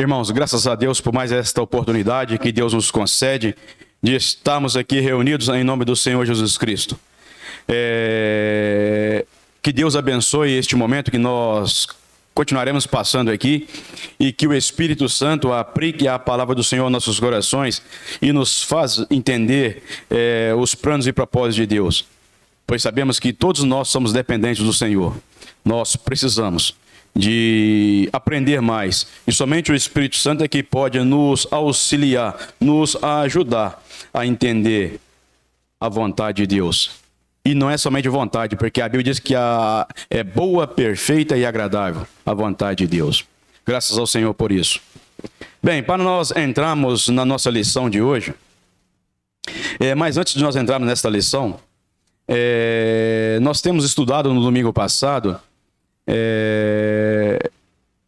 Irmãos, graças a Deus por mais esta oportunidade que Deus nos concede de estarmos aqui reunidos em nome do Senhor Jesus Cristo. Que Deus abençoe este momento que nós continuaremos passando aqui e que o Espírito Santo aplique a palavra do Senhor aos nossos corações e nos faz entender os planos e propósitos de Deus. Pois sabemos que todos nós somos dependentes do Senhor. Nós precisamos de aprender mais. E somente o Espírito Santo é que pode nos auxiliar, nos ajudar a entender a vontade de Deus. E não é somente vontade, porque a Bíblia diz que é boa, perfeita e agradável a vontade de Deus. Graças ao Senhor por isso. Bem, para nós entrarmos na nossa lição de hoje, mas antes de nós entrarmos nesta lição, nós temos estudado no domingo passado,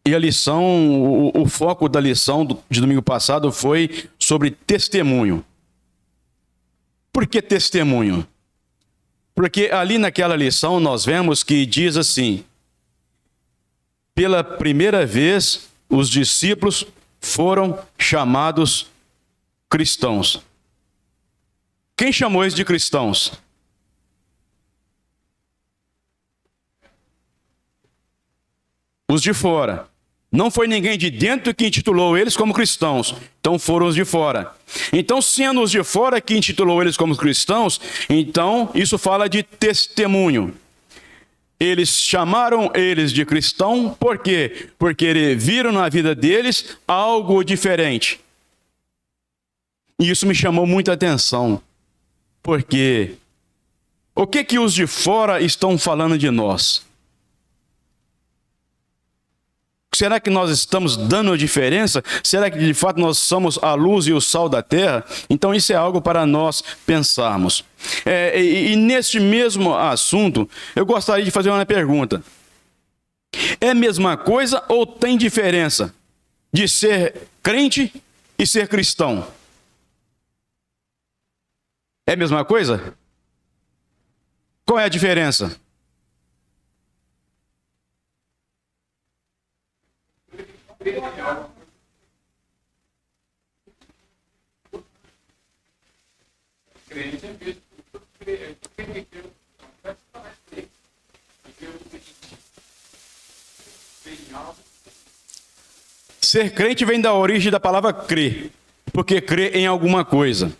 e a lição, o foco da lição de domingo passado foi sobre testemunho. Por que testemunho? Porque ali naquela lição nós vemos que diz assim: pela primeira vez os discípulos foram chamados cristãos. Quem chamou eles de cristãos? Os de fora. Não foi ninguém de dentro que intitulou eles como cristãos. Então foram os de fora. Então, sendo os de fora que intitulou eles como cristãos, então isso fala de testemunho. Eles chamaram eles de cristão, por quê? Porque viram na vida deles algo diferente. E isso me chamou muita atenção. Porque o que os de fora estão falando de nós? Será que nós estamos dando diferença? Será que de fato nós somos a luz e o sal da terra? Então isso é algo para nós pensarmos. E neste mesmo assunto, eu gostaria de fazer uma pergunta. É a mesma coisa ou tem diferença de ser crente e ser cristão? É a mesma coisa? Qual é a diferença? Ser crente vem da origem da palavra crer, porque crê em alguma coisa.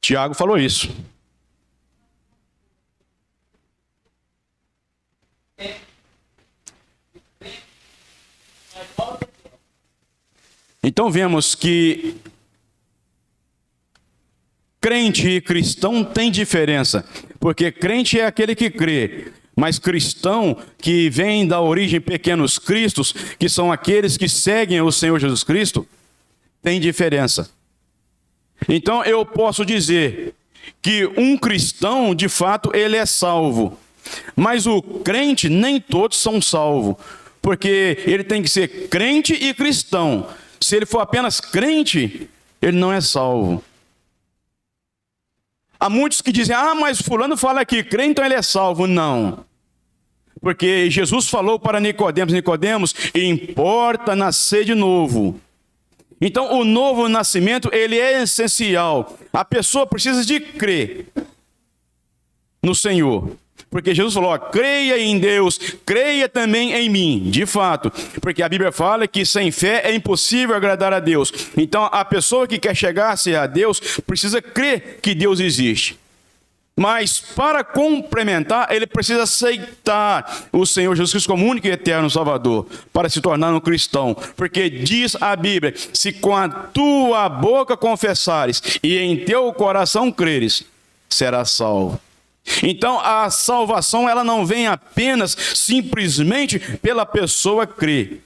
Tiago falou isso. Então vemos que crente e cristão tem diferença, porque crente é aquele que crê, mas cristão, que vem da origem pequenos cristos, que são aqueles que seguem o Senhor Jesus Cristo, tem diferença. Então eu posso dizer que um cristão, de fato, ele é salvo, mas o crente, nem todos são salvos, porque ele tem que ser crente e cristão. Se ele for apenas crente, ele não é salvo. Há muitos que dizem: mas fulano fala que crê, então ele é salvo. Não. Porque Jesus falou para Nicodemos: Nicodemos, importa nascer de novo. Então o novo nascimento, ele é essencial. A pessoa precisa de crer no Senhor. Porque Jesus falou: creia em Deus, creia também em mim. De fato, porque a Bíblia fala que sem fé é impossível agradar a Deus. Então a pessoa que quer chegar-se a Deus precisa crer que Deus existe. Mas para complementar, ele precisa aceitar o Senhor Jesus Cristo como único e eterno Salvador, para se tornar um cristão. Porque diz a Bíblia: se com a tua boca confessares e em teu coração creres, serás salvo. Então a salvação, ela não vem apenas simplesmente pela pessoa crer,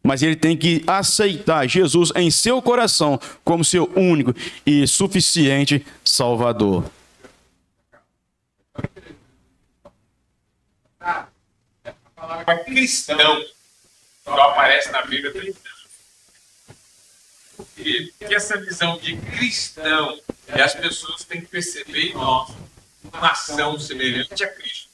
mas ele tem que aceitar Jesus em seu coração como seu único e suficiente Salvador. A palavra cristão só aparece na Bíblia 3 vezes. E essa visão de cristão, e as pessoas têm que perceber em nós uma ação semelhante a Cristo.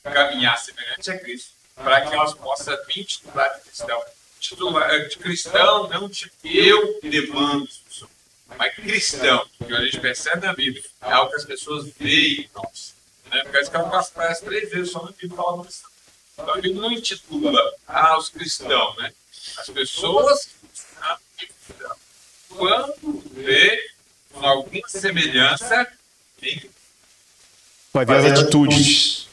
caminhar semelhante a Cristo, para que nós possamos vir titular de cristão. Titular de cristão, não tipo eu demando isso, mas cristão, que a gente percebe na Bíblia, é algo que as pessoas veem em nós. Né? Porque esse cara aparece 3 vezes só no Bíblia fala cristão. Então a Bíblia não intitula os cristãos, né? As pessoas quando vê alguma semelhança em... Vai ver as atitudes,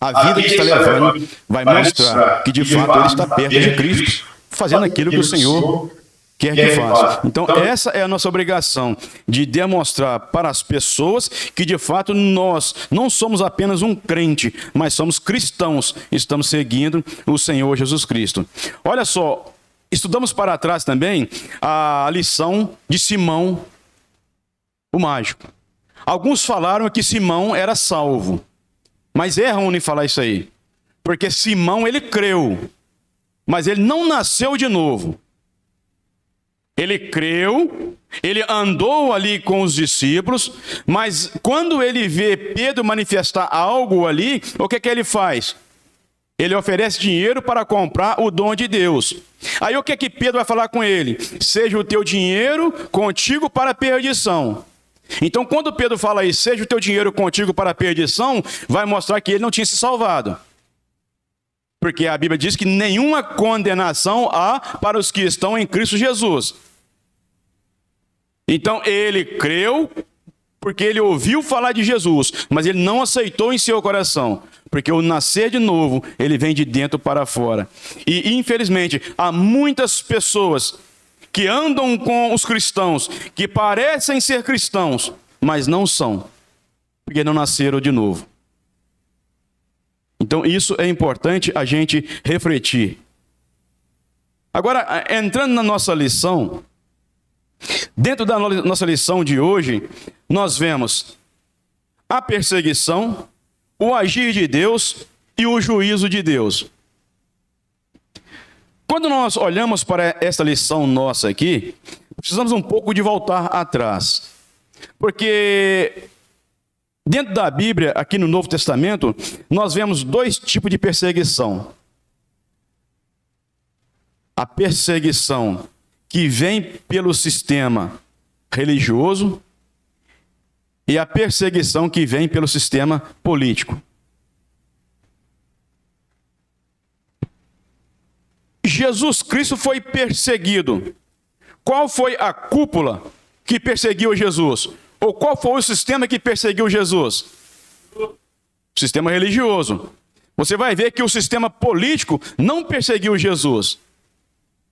a vida que está levando vai mostrar que de fato ele está perto de Cristo, fazendo aquilo que o Senhor quer que faça. Então essa é a nossa obrigação, de demonstrar para as pessoas que de fato nós não somos apenas um crente, mas somos cristãos, estamos seguindo o Senhor Jesus Cristo. Olha só, estudamos para trás também a lição de Simão, o mágico. Alguns falaram que Simão era salvo, mas erram em falar isso aí, porque Simão ele creu, mas ele não nasceu de novo. Ele creu, ele andou ali com os discípulos, mas quando ele vê Pedro manifestar algo ali, o que ele faz? Ele oferece dinheiro para comprar o dom de Deus. Aí o que Pedro vai falar com ele? Seja o teu dinheiro contigo para a perdição. Então quando Pedro fala isso, seja o teu dinheiro contigo para a perdição, vai mostrar que ele não tinha se salvado. Porque a Bíblia diz que nenhuma condenação há para os que estão em Cristo Jesus. Então ele creu porque ele ouviu falar de Jesus, mas ele não aceitou em seu coração, porque o nascer de novo, ele vem de dentro para fora. E infelizmente, há muitas pessoas que andam com os cristãos, que parecem ser cristãos, mas não são, porque não nasceram de novo. Então isso é importante a gente refletir. Agora, entrando na nossa lição, dentro da nossa lição de hoje, nós vemos a perseguição, o agir de Deus e o juízo de Deus. Quando nós olhamos para essa lição nossa aqui, precisamos um pouco de voltar atrás. Porque dentro da Bíblia, aqui no Novo Testamento, nós vemos 2 tipos de perseguição. A perseguição que vem pelo sistema religioso e a perseguição que vem pelo sistema político. Jesus Cristo foi perseguido. Qual foi a cúpula que perseguiu Jesus? Ou qual foi o sistema que perseguiu Jesus? O sistema religioso. Você vai ver que o sistema político não perseguiu Jesus.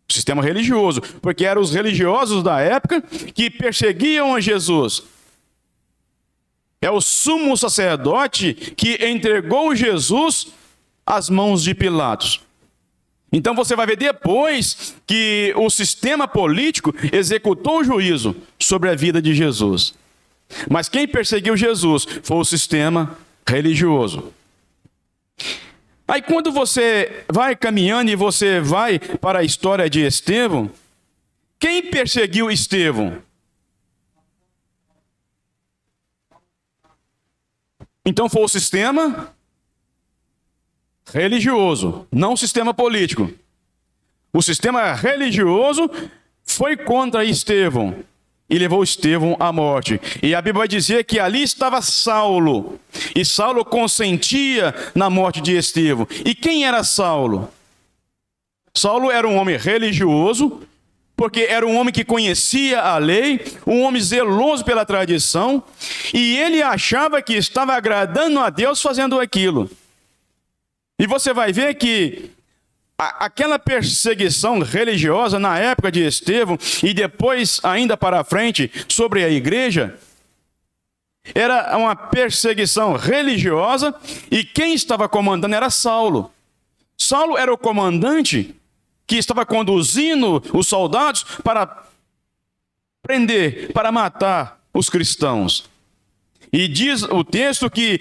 O sistema religioso, porque eram os religiosos da época que perseguiam a Jesus. É o sumo sacerdote que entregou Jesus às mãos de Pilatos. Então você vai ver depois que o sistema político executou o juízo sobre a vida de Jesus. Mas quem perseguiu Jesus foi o sistema religioso. Aí quando você vai caminhando e você vai para a história de Estevão, quem perseguiu Estevão? Então foi o sistema religioso, não o sistema político. O sistema religioso foi contra Estevão e levou Estevão à morte. E a Bíblia vai dizer que ali estava Saulo, e Saulo consentia na morte de Estevão. E quem era Saulo? Saulo era um homem religioso, porque era um homem que conhecia a lei, um homem zeloso pela tradição, e ele achava que estava agradando a Deus fazendo aquilo. E você vai ver que aquela perseguição religiosa na época de Estevão e depois ainda para frente sobre a igreja, era uma perseguição religiosa e quem estava comandando era Saulo. Saulo era o comandante que estava conduzindo os soldados para prender, para matar os cristãos. E diz o texto que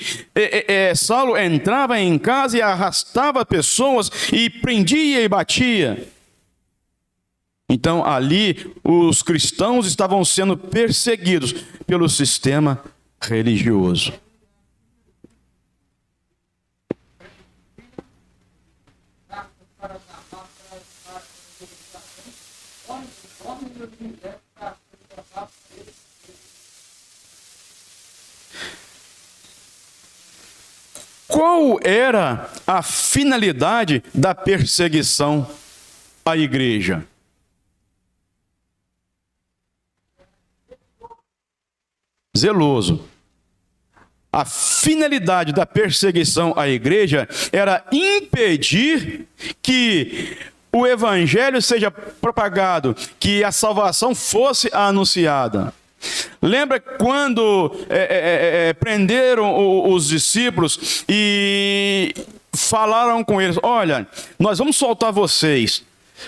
Saulo entrava em casa e arrastava pessoas e prendia e batia. Então ali os cristãos estavam sendo perseguidos pelo sistema religioso. qual era a finalidade da perseguição à igreja? Zeloso. A finalidade da perseguição à igreja era impedir que o evangelho seja propagado, que a salvação fosse anunciada. Lembra quando prenderam os discípulos e falaram com eles: olha, nós vamos soltar vocês,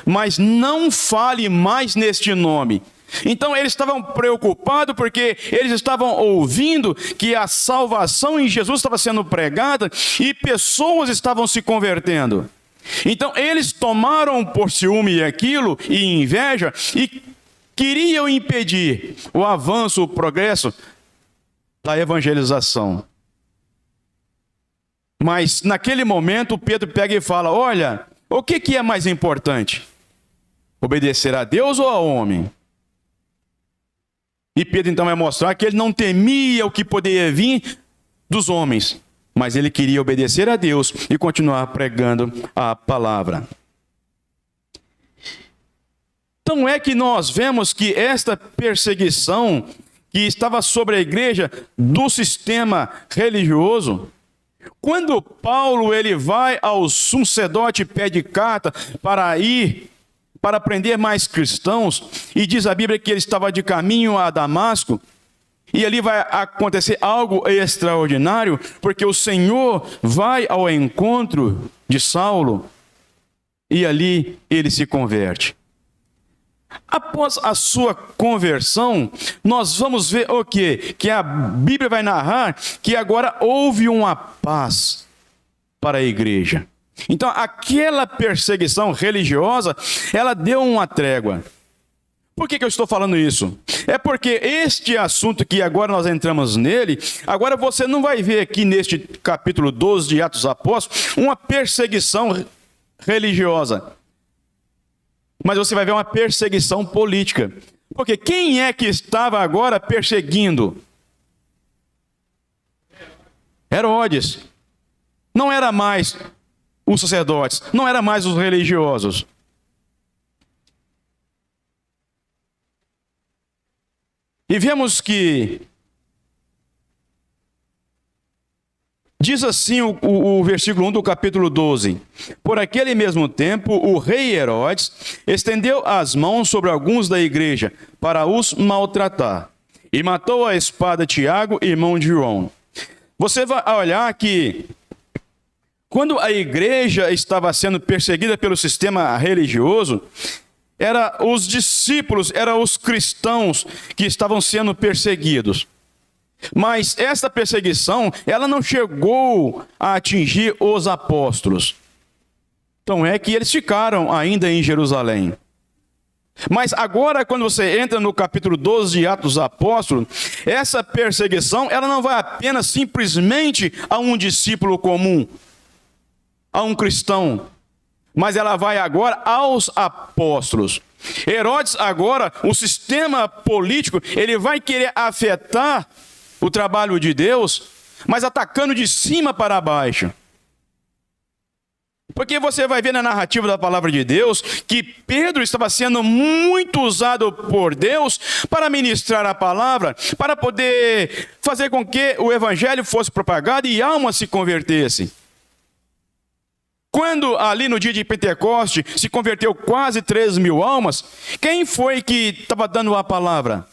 mas não fale mais neste nome. Então eles estavam preocupados porque eles estavam ouvindo que a salvação em Jesus estava sendo pregada e pessoas estavam se convertendo. Então eles tomaram por ciúme aquilo e inveja e queriam impedir o avanço, o progresso da evangelização. Mas naquele momento Pedro pega e fala: olha, o que é mais importante? Obedecer a Deus ou ao homem? E Pedro então vai mostrar que ele não temia o que poderia vir dos homens, mas ele queria obedecer a Deus e continuar pregando a palavra. Então é que nós vemos que esta perseguição que estava sobre a igreja do sistema religioso, quando Paulo ele vai ao sumo sacerdote e pede carta para prender mais cristãos, e diz a Bíblia que ele estava de caminho a Damasco, e ali vai acontecer algo extraordinário, porque o Senhor vai ao encontro de Saulo, e ali ele se converte. Após a sua conversão, nós vamos ver o quê? Que a Bíblia vai narrar que agora houve uma paz para a igreja. Então, aquela perseguição religiosa, ela deu uma trégua. Por que eu estou falando isso? É porque este assunto que agora nós entramos nele, agora você não vai ver aqui neste capítulo 12 de Atos dos Apóstolos, uma perseguição religiosa. Mas você vai ver uma perseguição política. Porque quem é que estava agora perseguindo? Herodes. Não era mais os sacerdotes, não era mais os religiosos. E vemos que diz assim o versículo 1 do capítulo 12: por aquele mesmo tempo, o rei Herodes estendeu as mãos sobre alguns da igreja para os maltratar, e matou a espada Tiago, irmão de João. Você vai olhar que quando a igreja estava sendo perseguida pelo sistema religioso, eram os discípulos, eram os cristãos que estavam sendo perseguidos. Mas essa perseguição, ela não chegou a atingir os apóstolos. Então é que eles ficaram ainda em Jerusalém. Mas agora, quando você entra no capítulo 12 de Atos dos Apóstolos, essa perseguição, ela não vai apenas simplesmente a um discípulo comum, a um cristão, mas ela vai agora aos apóstolos. Herodes agora, o sistema político, ele vai querer afetar o trabalho de Deus, mas atacando de cima para baixo. Porque você vai ver na narrativa da palavra de Deus que Pedro estava sendo muito usado por Deus para ministrar a palavra, para poder fazer com que o evangelho fosse propagado e almas se convertessem. Quando ali no dia de Pentecoste se converteu quase 3.000 almas, quem foi que estava dando a palavra?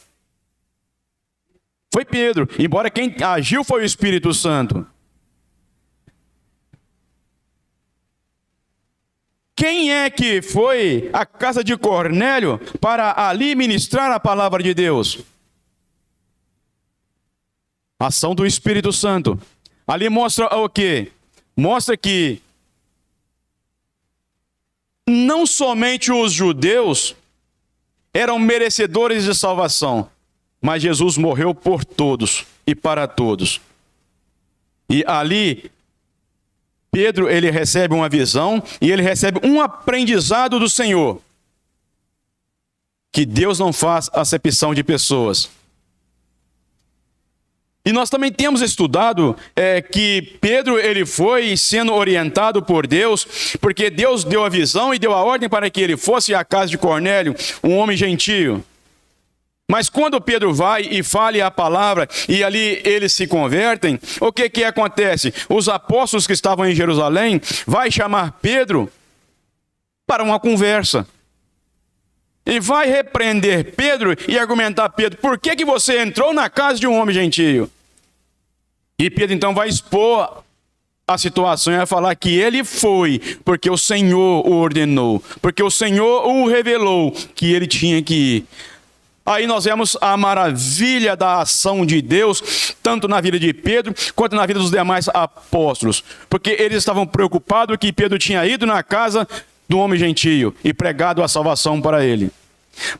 Foi Pedro, embora quem agiu foi o Espírito Santo. Quem é que foi à casa de Cornélio para ali ministrar a palavra de Deus? Ação do Espírito Santo. Ali mostra o quê? Mostra que não somente os judeus eram merecedores de salvação, mas Jesus morreu por todos e para todos. E ali, Pedro, ele recebe uma visão e ele recebe um aprendizado do Senhor. Que Deus não faz acepção de pessoas. E nós também temos estudado que Pedro ele foi sendo orientado por Deus, porque Deus deu a visão e deu a ordem para que ele fosse à casa de Cornélio, um homem gentio. Mas quando Pedro vai e fala a palavra e ali eles se convertem, o que acontece? Os apóstolos que estavam em Jerusalém vai chamar Pedro para uma conversa. E vai repreender Pedro e argumentar Pedro, por que você entrou na casa de um homem gentio? E Pedro então vai expor a situação e vai falar que ele foi porque o Senhor o ordenou, porque o Senhor o revelou que ele tinha que ir. Aí nós vemos a maravilha da ação de Deus, tanto na vida de Pedro, quanto na vida dos demais apóstolos. Porque eles estavam preocupados que Pedro tinha ido na casa do homem gentio e pregado a salvação para ele.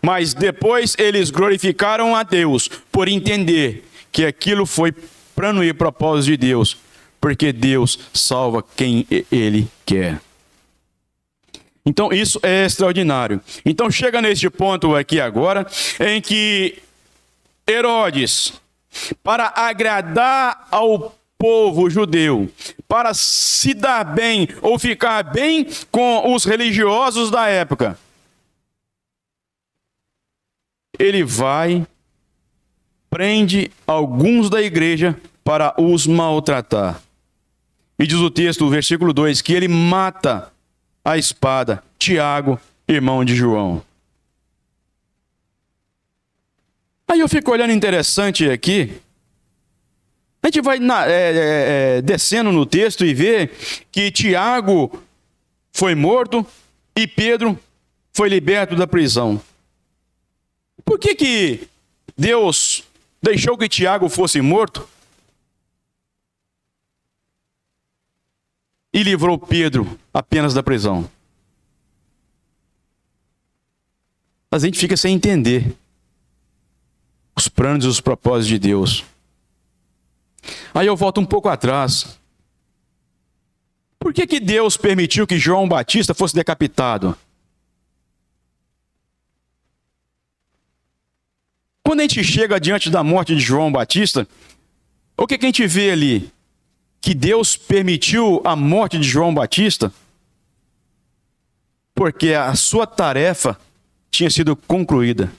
Mas depois eles glorificaram a Deus por entender que aquilo foi plano e propósito de Deus, porque Deus salva quem Ele quer. Então isso é extraordinário. Então chega neste ponto aqui agora, em que Herodes, para agradar ao povo judeu, para se dar bem ou ficar bem com os religiosos da época, ele vai, prende alguns da igreja para os maltratar. E diz o texto, o versículo 2, que ele mata a espada Tiago, irmão de João. Aí eu fico olhando interessante aqui. A gente vai descendo no texto e vê que Tiago foi morto e Pedro foi liberto da prisão. Por que Deus deixou que Tiago fosse morto e livrou Pedro apenas da prisão? A gente fica sem entender os planos e os propósitos de Deus. Aí eu volto um pouco atrás. Por que Deus permitiu que João Batista fosse decapitado? Quando a gente chega diante da morte de João Batista, o que a gente vê ali? Que Deus permitiu a morte de João Batista porque a sua tarefa tinha sido concluída.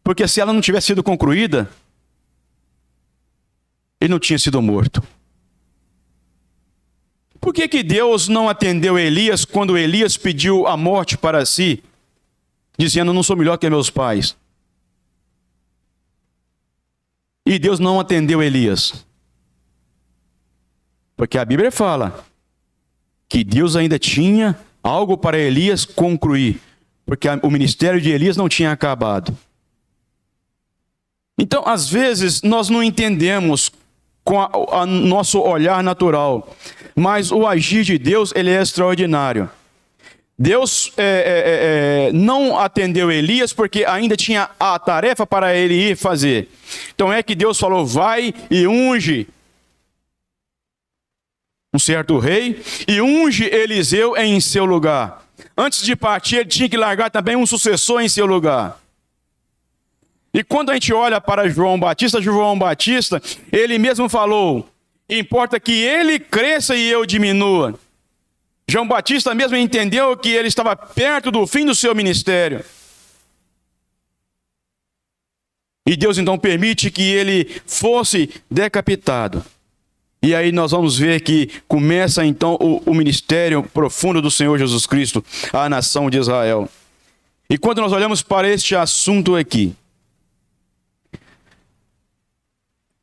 Porque se ela não tivesse sido concluída, ele não tinha sido morto. Por que Deus não atendeu Elias quando Elias pediu a morte para si, dizendo, não sou melhor que meus pais? E Deus não atendeu Elias. Porque a Bíblia fala que Deus ainda tinha algo para Elias concluir. Porque o ministério de Elias não tinha acabado. Então, às vezes, nós não entendemos com o nosso olhar natural. Mas o agir de Deus, ele é extraordinário. Deus não atendeu Elias porque ainda tinha a tarefa para ele ir fazer. Então é que Deus falou, vai e unge um certo rei e unge Eliseu em seu lugar. Antes de partir, ele tinha que largar também um sucessor em seu lugar. E quando a gente olha para João Batista, ele mesmo falou, importa que ele cresça e eu diminua. João Batista mesmo entendeu que ele estava perto do fim do seu ministério. E Deus então permite que ele fosse decapitado. E aí nós vamos ver que começa então o ministério profundo do Senhor Jesus Cristo, à nação de Israel. E quando nós olhamos para este assunto aqui,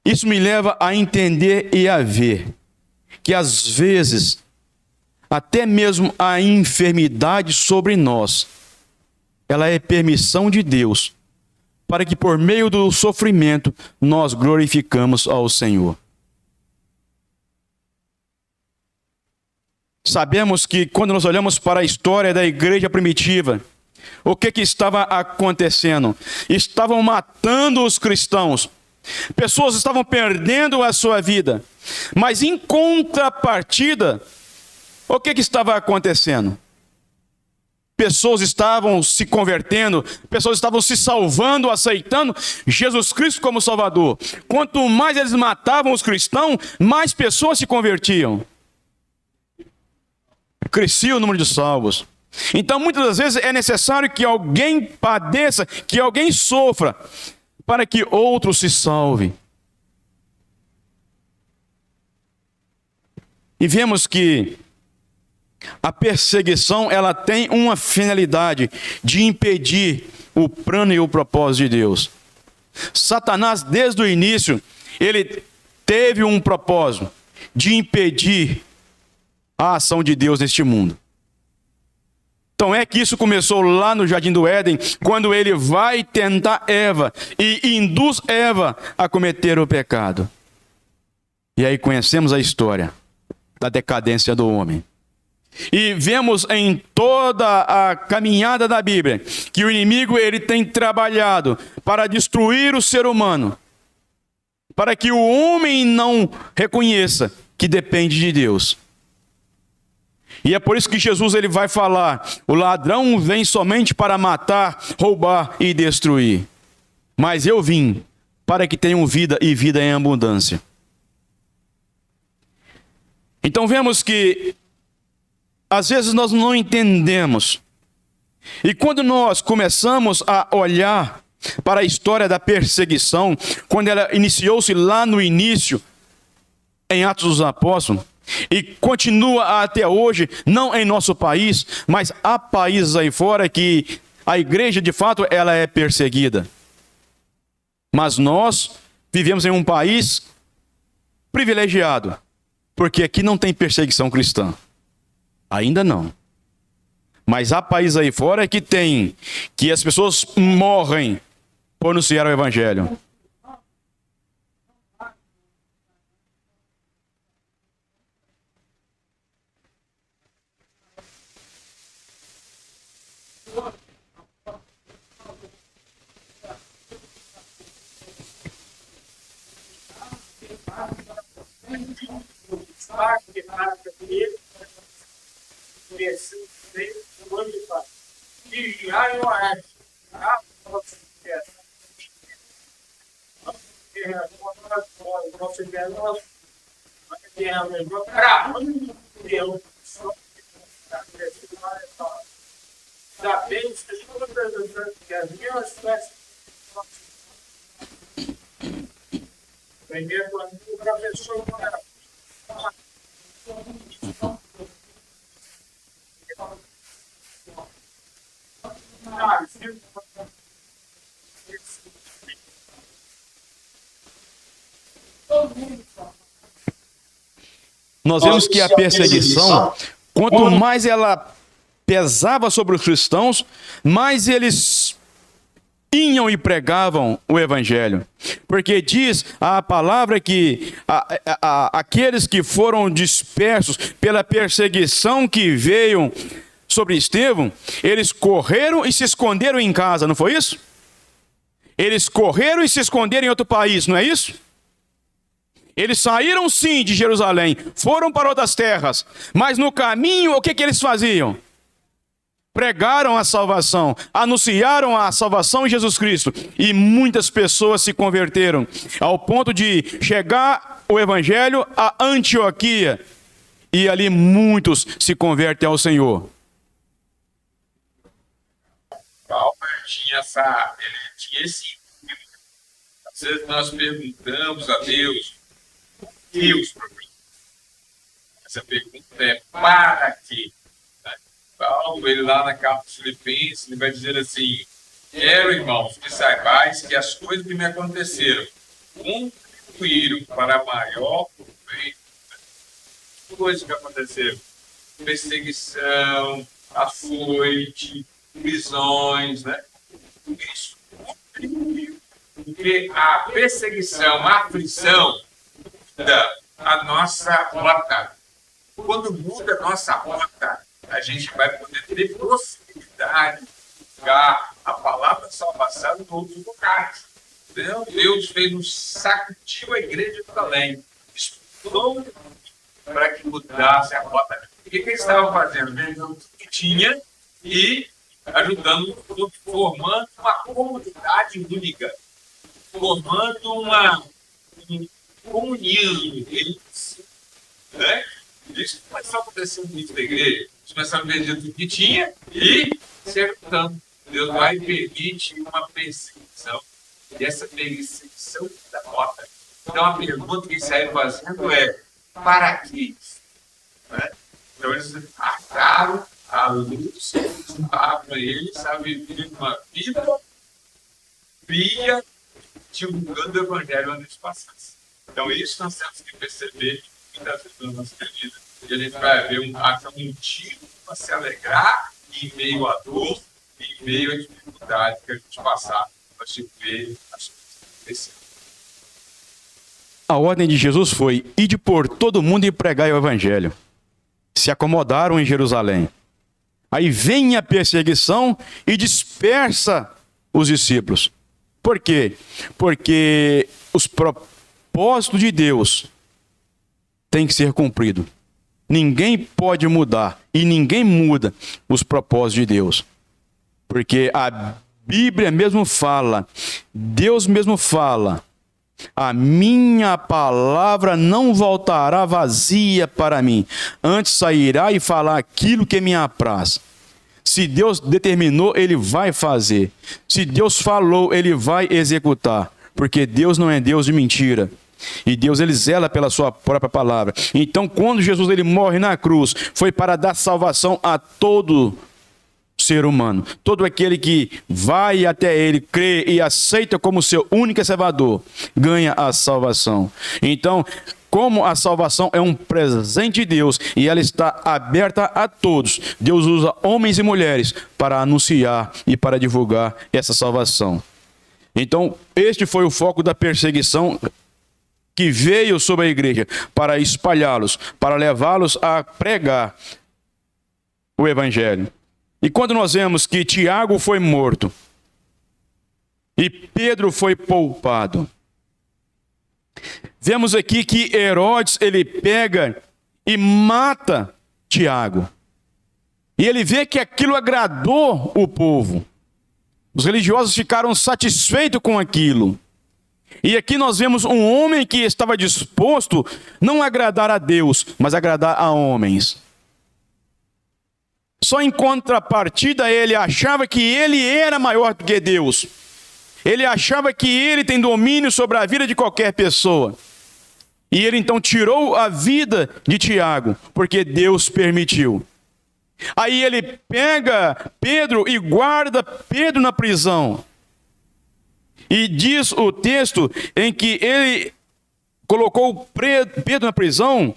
isso me leva a entender e a ver que às vezes até mesmo a enfermidade sobre nós, ela é permissão de Deus, para que por meio do sofrimento nós glorificamos ao Senhor. Sabemos que quando nós olhamos para a história da igreja primitiva, o que estava acontecendo? Estavam matando os cristãos. Pessoas estavam perdendo a sua vida. Mas em contrapartida, o que estava acontecendo? pessoas estavam se convertendo, pessoas estavam se salvando, aceitando Jesus Cristo como Salvador. Quanto mais eles matavam os cristãos, mais pessoas se convertiam. Crescia o número de salvos. Então, muitas das vezes é necessário que alguém padeça, que alguém sofra, para que outro se salve. E vemos que a perseguição, ela tem uma finalidade de impedir o plano e o propósito de Deus. Satanás, desde o início, ele teve um propósito de impedir a ação de Deus neste mundo. Então é que isso começou lá no Jardim do Éden, quando ele vai tentar Eva e induz Eva a cometer o pecado. E aí conhecemos a história da decadência do homem. E vemos em toda a caminhada da Bíblia que o inimigo ele tem trabalhado para destruir o ser humano, para que o homem não reconheça que depende de Deus. E é por isso que Jesus ele vai falar: o ladrão vem somente para matar, roubar e destruir. Mas eu vim para que tenham vida e vida em abundância. Então vemos que às vezes nós não entendemos. E quando nós começamos a olhar para a história da perseguição, quando ela iniciou-se lá no início, em Atos dos Apóstolos, e continua até hoje, não em nosso país, mas há países aí fora que a igreja de fato ela é perseguida. Mas nós vivemos em um país privilegiado, porque aqui não tem perseguição cristã. Ainda não. Mas há países aí fora que tem, que as pessoas morrem por anunciar o evangelho. Primeiro, quando o professor nós vemos que a perseguição, quanto mais ela pesava sobre os cristãos, mais eles iam e pregavam o evangelho. Porque diz a palavra que aqueles que foram dispersos pela perseguição que veio sobre Estevão, eles correram e se esconderam em casa, não foi isso? Eles correram e se esconderam em outro país, não é isso? Eles saíram sim de Jerusalém, foram para outras terras, mas no caminho o que eles faziam? Pregaram a salvação, anunciaram a salvação em Jesus Cristo, e muitas pessoas se converteram, ao ponto de chegar o evangelho a Antioquia, e ali muitos se convertem ao Senhor. Paulo tinha esse. Às vezes nós perguntamos a Deus para mim. Essa pergunta é: para quê? Paulo, ele lá na carta dos Filipenses, ele vai dizer assim: quero, irmãos, que saibais que as coisas que me aconteceram contribuíram para maior proveito. Coisas que aconteceram: perseguição, açoite, prisões, né? Isso contribuiu. Porque a perseguição, a aflição, muda a nossa rota. Quando muda a nossa rota, a gente vai poder ter possibilidade de buscar a palavra da salvação em outros lugares. Então, Deus fez um sacudiu a igreja de Jerusalém, expulsou para que mudasse a rota. O que eles estavam fazendo? Vendendo o que tinha e ajudando, formando uma comunidade única, formando um comunismo. Né? Isso começou a acontecer muito na igreja. Eles começaram a vender tudo que tinha e se ajudando. Deus vai permitir uma perseguição. E essa perseguição da nota. Então a pergunta que eles saíram fazendo é: para que isso? Né? Então eles acharam a luz, para eles, sabe, viver uma vida pia, divulgando o evangelho onde eles passassem. Então isso nós temos que perceber muitas vezes na nossa vida. E a gente vai ver um motivo para se alegrar em meio à dor, em meio à dificuldade que a gente passar para se ver as coisas acontecerem. A ordem de Jesus foi: ide por todo mundo e pregai o evangelho. Se acomodaram em Jerusalém. Aí vem a perseguição e dispersa os discípulos. Por quê? Porque os propósitos de Deus têm que ser cumpridos. Ninguém pode mudar e ninguém muda os propósitos de Deus. Porque a Bíblia mesmo fala, Deus mesmo fala: a minha palavra não voltará vazia para mim, antes sairá e falar aquilo que me apraz. Se Deus determinou, Ele vai fazer. Se Deus falou, Ele vai executar. Porque Deus não é Deus de mentira. E Deus, Ele zela pela sua própria palavra. Então, quando Jesus ele morre na cruz, foi para dar salvação a todo ser humano. Todo aquele que vai até Ele, crê e aceita como seu único Salvador, ganha a salvação. Então, como a salvação é um presente de Deus e ela está aberta a todos, Deus usa homens e mulheres para anunciar e para divulgar essa salvação. Então, este foi o foco da perseguição que veio sobre a igreja, para espalhá-los, para levá-los a pregar o evangelho. E quando nós vemos que Tiago foi morto e Pedro foi poupado, vemos aqui que Herodes ele pega e mata Tiago. E ele vê que aquilo agradou o povo. Os religiosos ficaram satisfeitos com aquilo. E aqui nós vemos um homem que estava disposto não a agradar a Deus, mas a agradar a homens. Só em contrapartida ele achava que ele era maior do que Deus. Ele achava que ele tem domínio sobre a vida de qualquer pessoa. E ele então tirou a vida de Tiago, porque Deus permitiu. Aí ele pega Pedro e guarda Pedro na prisão. E diz o texto em que ele colocou Pedro na prisão,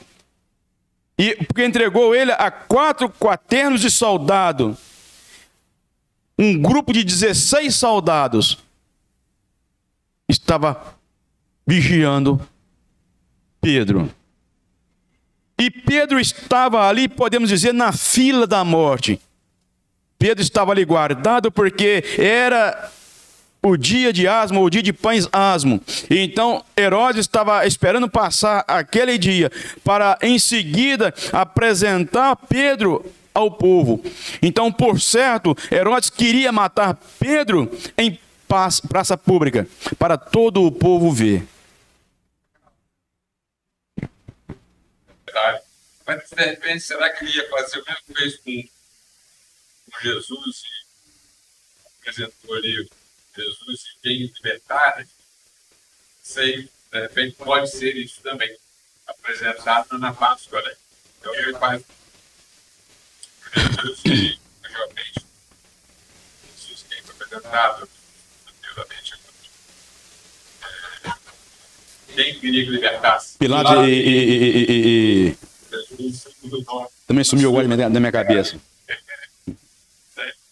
e porque entregou ele a 4 quaternos de soldado. Um grupo de 16 soldados estava vigiando Pedro. E Pedro estava ali, podemos dizer, na fila da morte. Pedro estava ali guardado porque era o dia de asmo, o dia de pães asmo. Então Herodes estava esperando passar aquele dia para em seguida apresentar Pedro ao povo. Então, por certo, Herodes queria matar Pedro em praça pública, para todo o povo ver. Mas de repente, será que ele ia fazer o mesmo que fez com Jesus e apresentou ali Jesus e veio libertar? Né? Sei, de repente pode ser isso também, apresentado na Páscoa, né? Então ele faz Jesus e realmente Jesus que foi apresentado anteriormente. Quem queria que libertasse? Pilatos e também sumiu o olho da minha cabeça.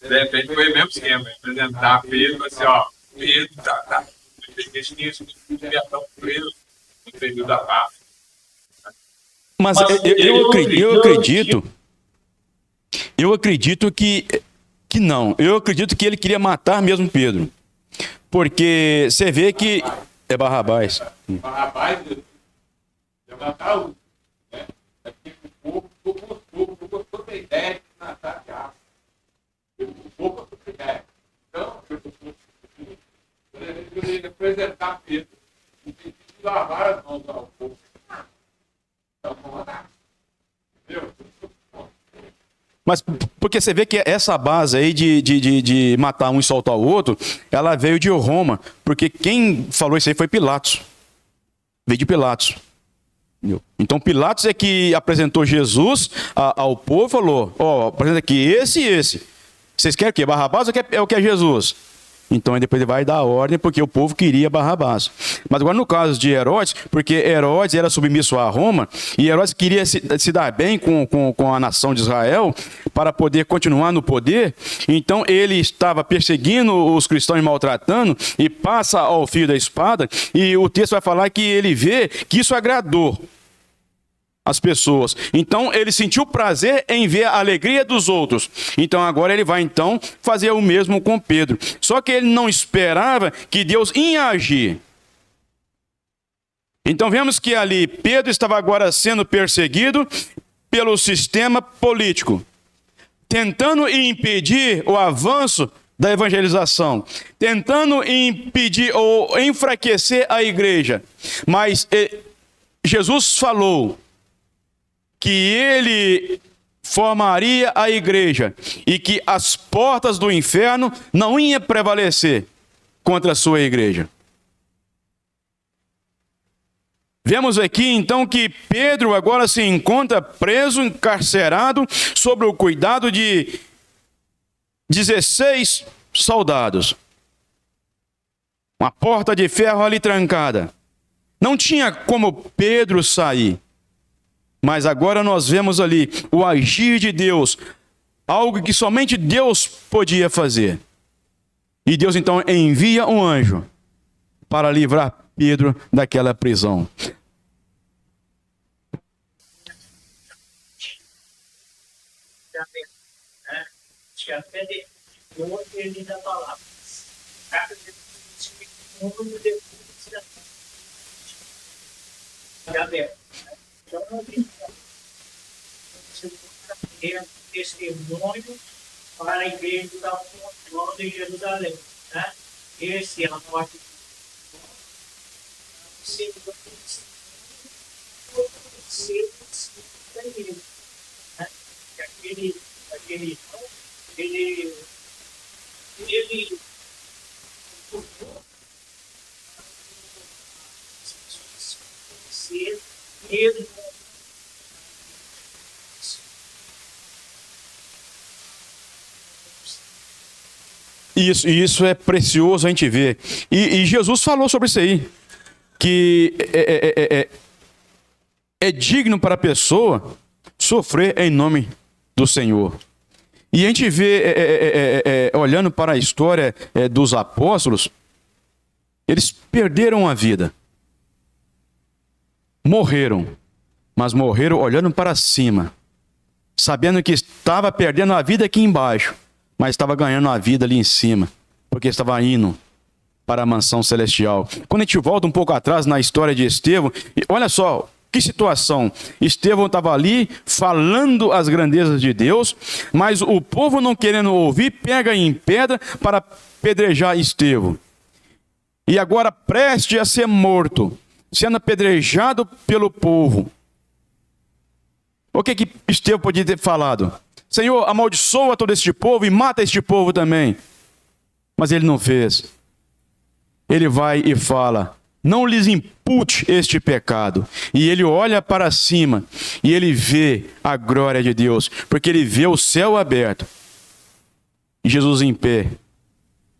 De repente foi o mesmo esquema, apresentar Pedro, assim, ó, Pedro tá. Eles tinham esse libertão preso no período da Páscoa. Mas eu acredito que não. Eu acredito que ele queria matar mesmo Pedro. Porque você vê que é Barrabás. Barrabás ia matar o, né? O povo gostou da ideia de matar Tiago. Mas porque você vê que essa base aí de matar um e soltar o outro, ela veio de Roma. Porque quem falou isso aí foi Pilatos. Veio de Pilatos. Então Pilatos é que apresentou Jesus ao povo e falou: ó, apresenta aqui esse e esse. Vocês querem o quê? Barrabás ou quer Jesus? Então depois ele vai dar a ordem, porque o povo queria Barrabás. Mas agora no caso de Herodes, porque Herodes era submisso a Roma, e Herodes queria se dar bem com a nação de Israel, para poder continuar no poder, então ele estava perseguindo os cristãos e maltratando, e passa ao fio da espada, e o texto vai falar que ele vê que isso agradou as pessoas. Então ele sentiu prazer em ver a alegria dos outros. Então agora ele vai então fazer o mesmo com Pedro. Só que ele não esperava que Deus ia agir. Então vemos que ali Pedro estava agora sendo perseguido pelo sistema político, tentando impedir o avanço da evangelização, tentando impedir ou enfraquecer a igreja. Mas Jesus falou que ele formaria a igreja e que as portas do inferno não iam prevalecer contra a sua igreja. Vemos aqui então que Pedro agora se encontra preso, encarcerado, sob o cuidado de 16 soldados. Uma porta de ferro ali trancada. Não tinha como Pedro sair. Mas agora nós vemos ali o agir de Deus, algo que somente Deus podia fazer. E Deus então envia um anjo para livrar Pedro daquela prisão. Testemunho para a igreja que está funcionando em Jerusalém, né? Esse é a morte ele Isso é precioso a gente ver. E Jesus falou sobre isso aí, que é digno para a pessoa sofrer em nome do Senhor. E a gente vê, olhando para a história dos apóstolos, eles perderam a vida. Morreram, mas morreram olhando para cima, sabendo que estava perdendo a vida aqui embaixo, mas estava ganhando a vida ali em cima, porque estava indo para a mansão celestial. Quando a gente volta um pouco atrás na história de Estevão, olha só que situação. Estevão estava ali falando as grandezas de Deus, mas o povo não querendo ouvir, pega em pedra para apedrejar Estevão. E agora preste a ser morto, sendo apedrejado pelo povo. O que Estevão podia ter falado? Senhor, amaldiçoa todo este povo e mata este povo também. Mas ele não fez. Ele vai e fala: não lhes impute este pecado. E ele olha para cima e ele vê a glória de Deus, porque ele vê o céu aberto e Jesus em pé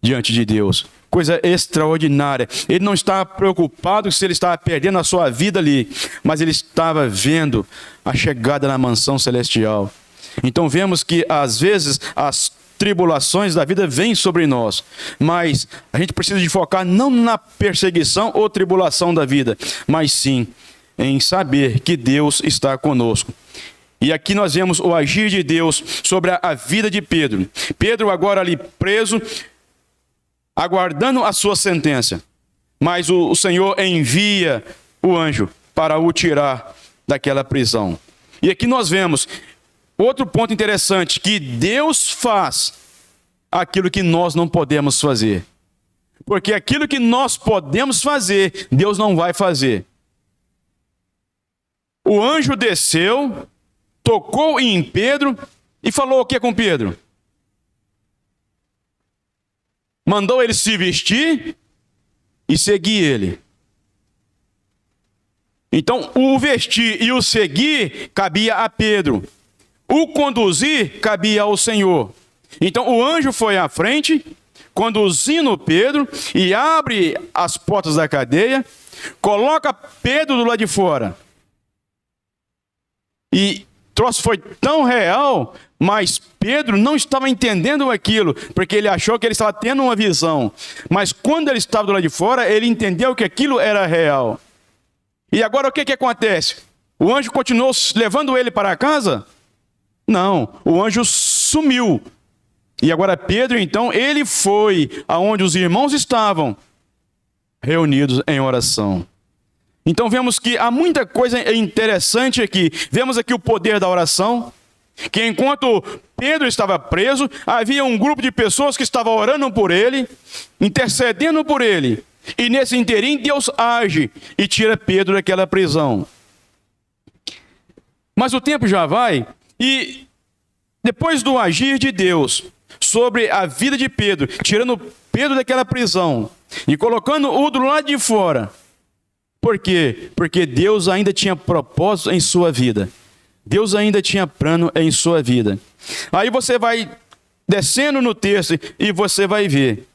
diante de Deus. Coisa extraordinária. Ele não estava preocupado se ele estava perdendo a sua vida ali, mas ele estava vendo a chegada na mansão celestial. Então vemos que às vezes as tribulações da vida vêm sobre nós, mas a gente precisa de focar não na perseguição ou tribulação da vida, mas sim em saber que Deus está conosco. E aqui nós vemos o agir de Deus sobre a vida de Pedro. Pedro agora ali preso, aguardando a sua sentença, mas o Senhor envia o anjo para o tirar daquela prisão. E aqui nós vemos outro ponto interessante, que Deus faz aquilo que nós não podemos fazer. Porque aquilo que nós podemos fazer, Deus não vai fazer. O anjo desceu, tocou em Pedro E falou o que com Pedro? Mandou ele se vestir e seguir ele. Então, o vestir e o seguir cabia a Pedro. O conduzir cabia ao Senhor. Então, o anjo foi à frente, conduzindo Pedro, e abre as portas da cadeia, coloca Pedro do lado de fora. E o troço foi tão real, mas Pedro não estava entendendo aquilo, porque ele achou que ele estava tendo uma visão. Mas quando ele estava do lado de fora, ele entendeu que aquilo era real. E agora o que acontece? O anjo continuou levando ele para casa? Não, o anjo sumiu. E agora Pedro, então, ele foi aonde os irmãos estavam, reunidos em oração. Então vemos que há muita coisa interessante aqui. Vemos aqui o poder da oração, que enquanto Pedro estava preso, havia um grupo de pessoas que estavam orando por ele, intercedendo por ele. E nesse interim Deus age e tira Pedro daquela prisão. Mas o tempo já vai, e depois do agir de Deus sobre a vida de Pedro, tirando Pedro daquela prisão e colocando-o do lado de fora. Por quê? Porque Deus ainda tinha propósito em sua vida. Deus ainda tinha plano em sua vida. Aí você vai descendo no texto e você vai ver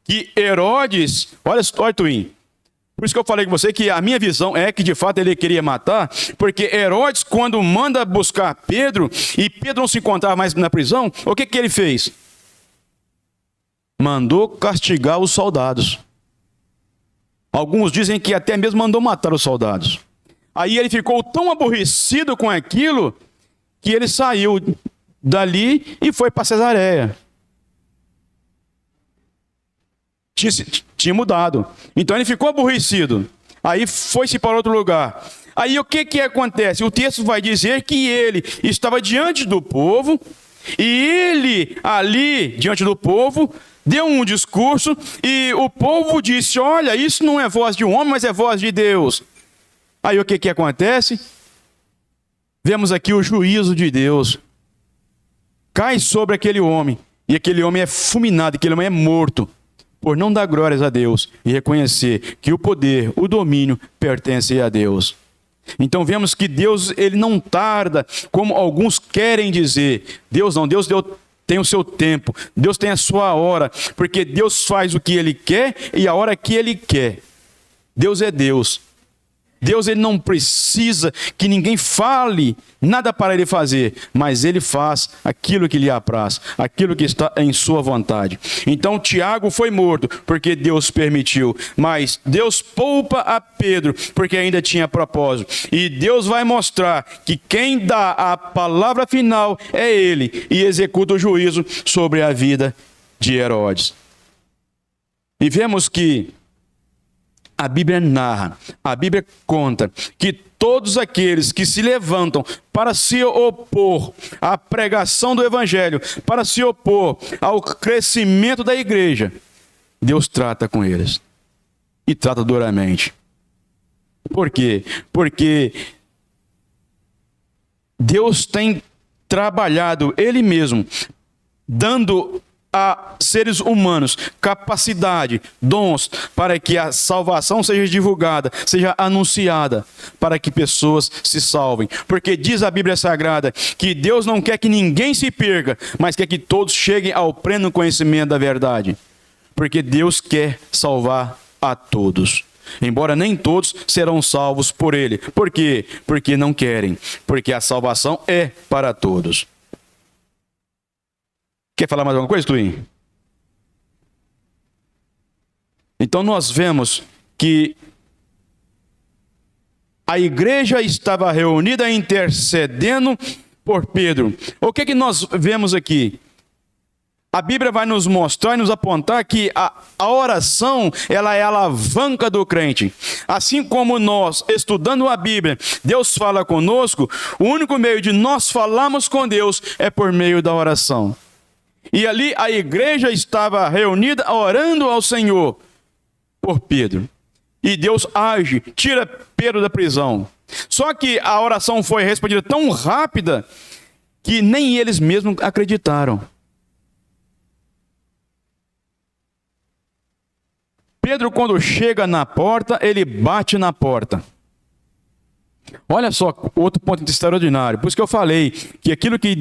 que Herodes, olha Twin, por isso que eu falei com você que a minha visão é que de fato ele queria matar, porque Herodes, quando manda buscar Pedro, e Pedro não se encontrava mais na prisão, o que ele fez? Mandou castigar os soldados. Alguns dizem que até mesmo mandou matar os soldados. Aí ele ficou tão aborrecido com aquilo, que ele saiu dali e foi para Cesareia. Tinha mudado. Então ele ficou aborrecido. Aí foi-se para outro lugar. Aí o que acontece? O texto vai dizer que ele estava diante do povo, e ele ali, diante do povo, deu um discurso, e o povo disse: olha, isso não é voz de um homem, mas é voz de Deus. Aí o que acontece? Vemos aqui o juízo de Deus. Cai sobre aquele homem, e aquele homem é fulminado, aquele homem é morto, por não dar glórias a Deus e reconhecer que o poder, o domínio pertence a Deus. Então vemos que Deus, ele não tarda, como alguns querem dizer. Deus não, Deus tem o seu tempo, Deus tem a sua hora, porque Deus faz o que ele quer e a hora que ele quer. Deus é Deus. Deus, ele não precisa que ninguém fale nada para ele fazer, mas ele faz aquilo que lhe apraz, aquilo que está em sua vontade. Então Tiago foi morto porque Deus permitiu, mas Deus poupa a Pedro porque ainda tinha propósito. E Deus vai mostrar que quem dá a palavra final é ele, e executa o juízo sobre a vida de Herodes. E vemos que a Bíblia narra, a Bíblia conta que todos aqueles que se levantam para se opor à pregação do Evangelho, para se opor ao crescimento da igreja, Deus trata com eles. E trata duramente. Por quê? Porque Deus tem trabalhado Ele mesmo, dando a seres humanos capacidade, dons, para que a salvação seja divulgada, seja anunciada, para que pessoas se salvem. Porque diz a Bíblia Sagrada que Deus não quer que ninguém se perca, mas quer que todos cheguem ao pleno conhecimento da verdade. Porque Deus quer salvar a todos. Embora nem todos serão salvos por Ele. Por quê? Porque não querem. Porque a salvação é para todos. Quer falar mais alguma coisa, Twin? Então nós vemos que a igreja estava reunida intercedendo por Pedro. O que nós vemos aqui? A Bíblia vai nos mostrar e nos apontar que a oração, ela é a alavanca do crente. Assim como nós, estudando a Bíblia, Deus fala conosco, o único meio de nós falarmos com Deus é por meio da oração. E ali a igreja estava reunida orando ao Senhor por Pedro. E Deus age, tira Pedro da prisão. Só que a oração foi respondida tão rápida que nem eles mesmos acreditaram. Pedro, quando chega na porta, ele bate na porta. Olha só, outro ponto extraordinário. Por isso que eu falei que aquilo que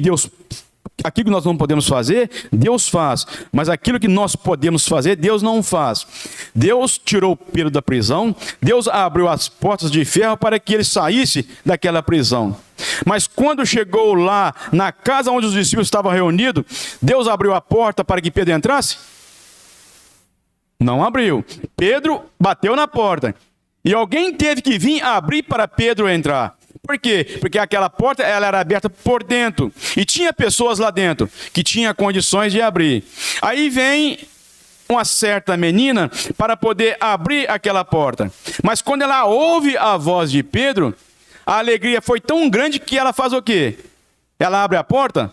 nós não podemos fazer, Deus faz. Mas aquilo que nós podemos fazer, Deus não faz. Deus tirou Pedro da prisão, Deus abriu as portas de ferro para que ele saísse daquela prisão. Mas quando chegou lá na casa onde os discípulos estavam reunidos, Deus abriu a porta para que Pedro entrasse? Não abriu. Pedro bateu na porta. E alguém teve que vir abrir para Pedro entrar. Por quê? Porque aquela porta ela era aberta por dentro. E tinha pessoas lá dentro que tinham condições de abrir. Aí vem uma certa menina para poder abrir aquela porta. Mas quando ela ouve a voz de Pedro, a alegria foi tão grande que ela faz o quê? Ela abre a porta,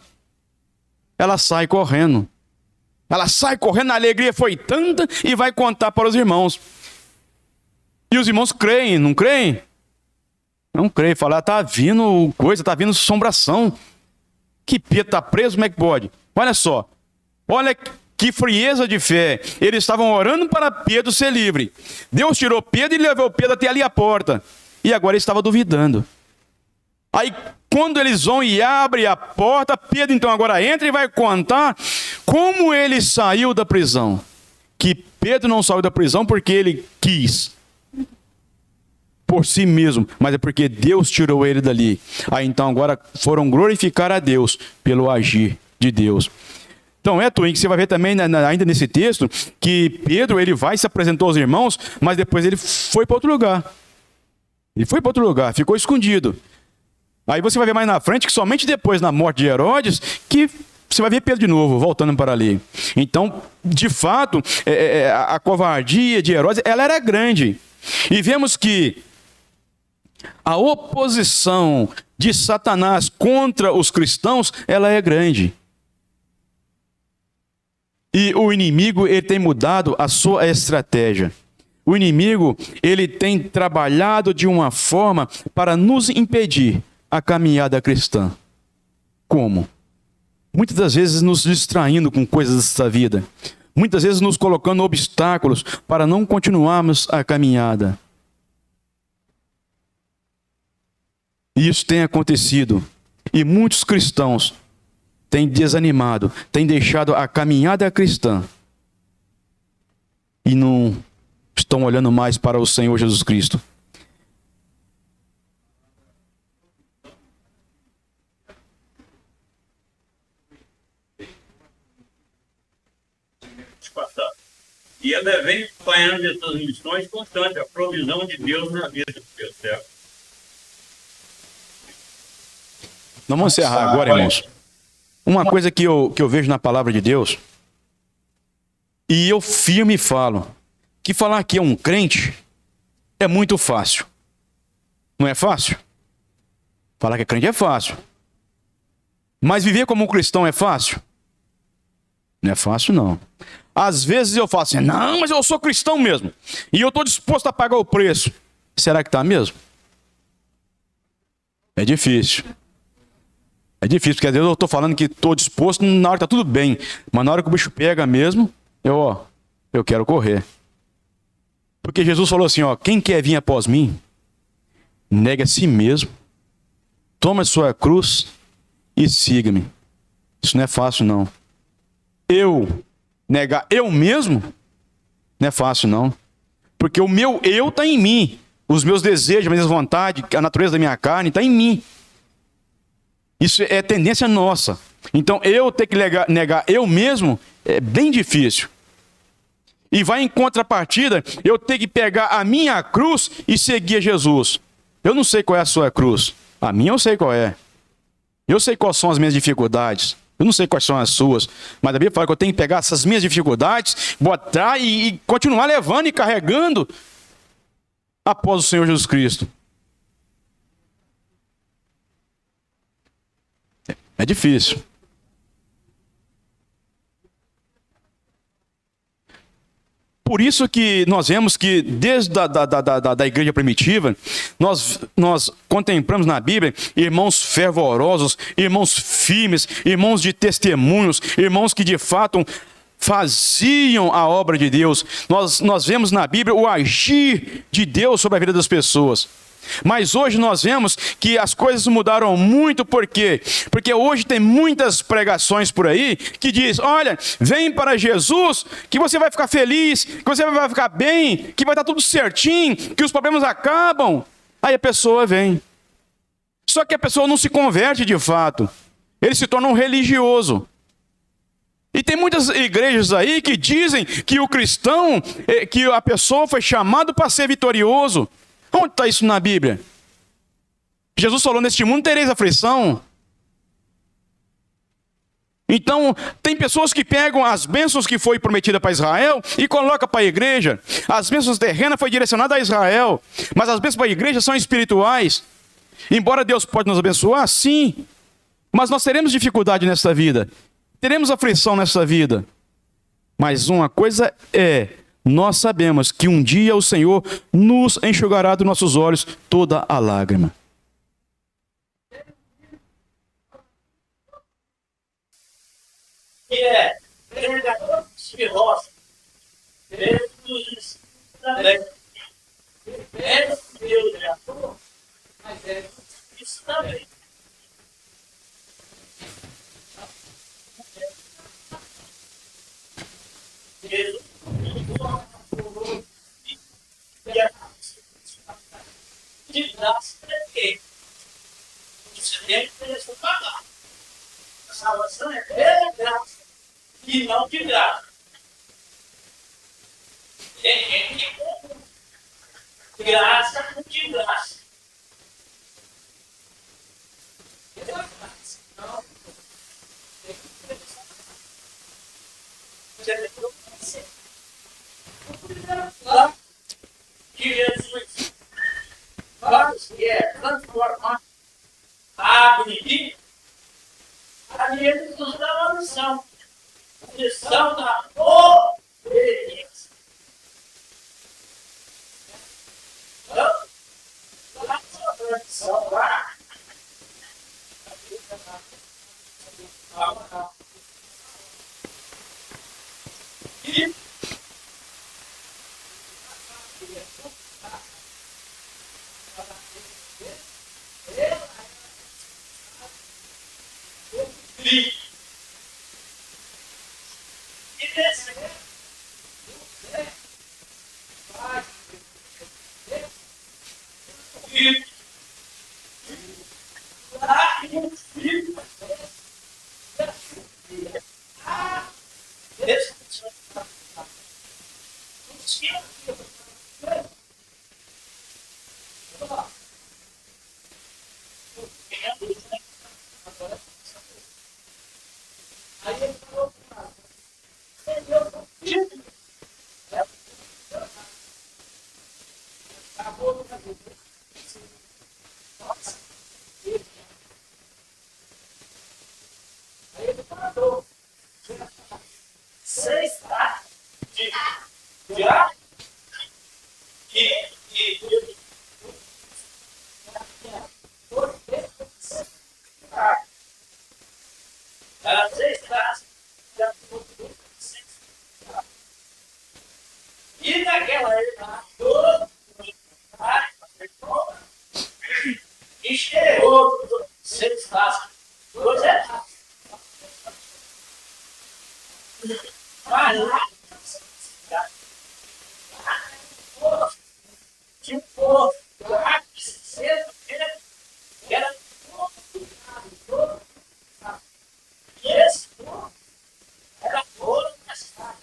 ela sai correndo. Ela sai correndo, a alegria foi tanta e vai contar para os irmãos. E os irmãos creem, não creem? Não creem, falam, está vindo coisa, está vindo assombração. Que Pedro está preso, como é que pode? Olha só, olha que frieza de fé. Eles estavam orando para Pedro ser livre. Deus tirou Pedro e levou Pedro até ali a porta. E agora ele estava duvidando. Aí quando eles vão e abrem a porta, Pedro então agora entra e vai contar como ele saiu da prisão. Que Pedro não saiu da prisão porque ele quis. Por si mesmo, mas é porque Deus tirou ele dali. Aí então agora foram glorificar a Deus pelo agir de Deus. Então Twin, que você vai ver também ainda nesse texto, que Pedro ele vai se apresentou aos irmãos, mas depois ele foi para outro lugar. Ele foi para outro lugar, ficou escondido. Aí você vai ver mais na frente que somente depois, na morte de Herodes, que você vai ver Pedro de novo, voltando para ali. Então, de fato, a covardia de Herodes, ela era grande. E vemos que a oposição de Satanás contra os cristãos, ela é grande. E o inimigo, ele tem mudado a sua estratégia. O inimigo, ele tem trabalhado de uma forma para nos impedir a caminhada cristã. Como? Muitas das vezes nos distraindo com coisas dessa vida. Muitas vezes nos colocando obstáculos para não continuarmos a caminhada. E isso tem acontecido. E muitos cristãos têm desanimado, têm deixado a caminhada cristã. E não estão olhando mais para o Senhor Jesus Cristo. E ela vem acompanhando essas missões constantes, a provisão de Deus na vida do seu servo. Nós vamos encerrar agora, irmãos. Uma coisa que eu vejo na palavra de Deus, e eu firme falo, que falar que é um crente é muito fácil. Não é fácil? Falar que é crente é fácil. Mas viver como um cristão é fácil? Não é fácil, não. Às vezes eu falo assim, não, mas eu sou cristão mesmo. E eu estou disposto a pagar o preço. Será que está mesmo? É difícil. É difícil, porque às vezes eu estou falando que estou disposto na hora que está tudo bem. Mas na hora que o bicho pega mesmo, eu quero correr. Porque Jesus falou assim, quem quer vir após mim, negue a si mesmo, toma a sua cruz e siga-me. Isso não é fácil, não. Negar eu mesmo, não é fácil, não. Porque o meu eu está em mim. Os meus desejos, as minhas vontades, a natureza da minha carne está em mim. Isso é tendência nossa. Então, eu ter que negar eu mesmo é bem difícil. E vai em contrapartida, eu ter que pegar a minha cruz e seguir Jesus. Eu não sei qual é a sua cruz. A minha eu sei qual é. Eu sei quais são as minhas dificuldades. Eu não sei quais são as suas. Mas a Bíblia fala que eu tenho que pegar essas minhas dificuldades, botar e continuar levando e carregando após o Senhor Jesus Cristo. É difícil. Por isso que nós vemos que desde da igreja primitiva, nós contemplamos na Bíblia irmãos fervorosos, irmãos firmes, irmãos de testemunhos, irmãos que de fato faziam a obra de Deus. Nós vemos na Bíblia o agir de Deus sobre a vida das pessoas. Mas hoje nós vemos que as coisas mudaram muito. Por quê? Porque hoje tem muitas pregações por aí que diz: olha, vem para Jesus que você vai ficar feliz, que você vai ficar bem, que vai estar tudo certinho, que os problemas acabam. Aí a pessoa vem. Só que a pessoa não se converte de fato. Ele se torna um religioso. E tem muitas igrejas aí que dizem que o cristão, que a pessoa foi chamado para ser vitorioso. Onde está isso na Bíblia? Jesus falou: neste mundo tereis aflição. Então, tem pessoas que pegam as bênçãos que foi prometida para Israel e colocam para a igreja. As bênçãos terrenas foi direcionada a Israel, mas as bênçãos para a igreja são espirituais. Embora Deus pode nos abençoar, sim, mas nós teremos dificuldade nesta vida. Teremos aflição nesta vida. Mas uma coisa é: nós sabemos que um dia o Senhor nos enxugará dos nossos olhos toda a lágrima. Pregador de roça, Jesus também, Deus já falou, mas é isso também. Jesus de graça é quem? Você tem que pagar. A salvação é pela graça e não de graça. Tem gente que compra graça com de graça. Não. Você tem que obedecer. Que Jesus faz que é transformar a água em vinho. Ali ele nos dá uma lição. A lição da obediência. Então, lá na tradição, lá. E naquela época, enxergou seis taças. Hoje é taça. Vai lá. Tinha um povo lá que cedo era todo. E esse povo era ouro na cidade.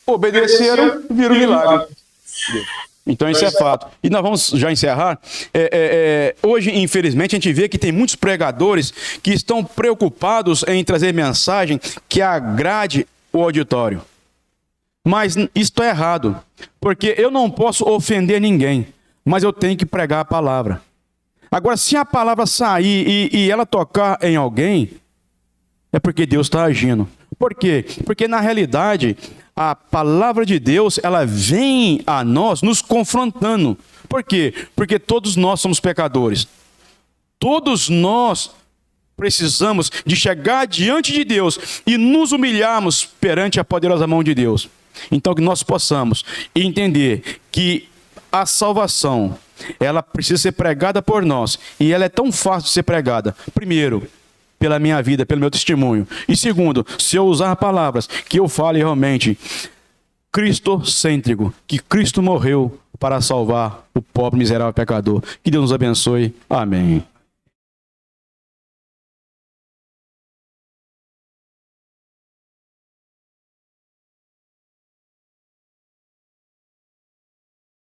Obedeceram, viram o milagre. Então isso é fato. E nós vamos já encerrar. Hoje, infelizmente, a gente vê que tem muitos pregadores que estão preocupados em trazer mensagem que agrade o auditório. Mas isso é errado, porque eu não posso ofender ninguém, mas eu tenho que pregar a palavra. Agora, se a palavra sair e ela tocar em alguém, é porque Deus está agindo. Por quê? Porque na realidade, a palavra de Deus, ela vem a nós nos confrontando. Por quê? Porque todos nós somos pecadores. Todos nós precisamos de chegar diante de Deus e nos humilharmos perante a poderosa mão de Deus. Então que nós possamos entender que a salvação, ela precisa ser pregada por nós. E ela é tão fácil de ser pregada. Primeiro, pela minha vida, pelo meu testemunho. E segundo, se eu usar palavras que eu fale realmente cristocêntrico, que Cristo morreu para salvar o pobre miserável pecador. Que Deus nos abençoe. Amém.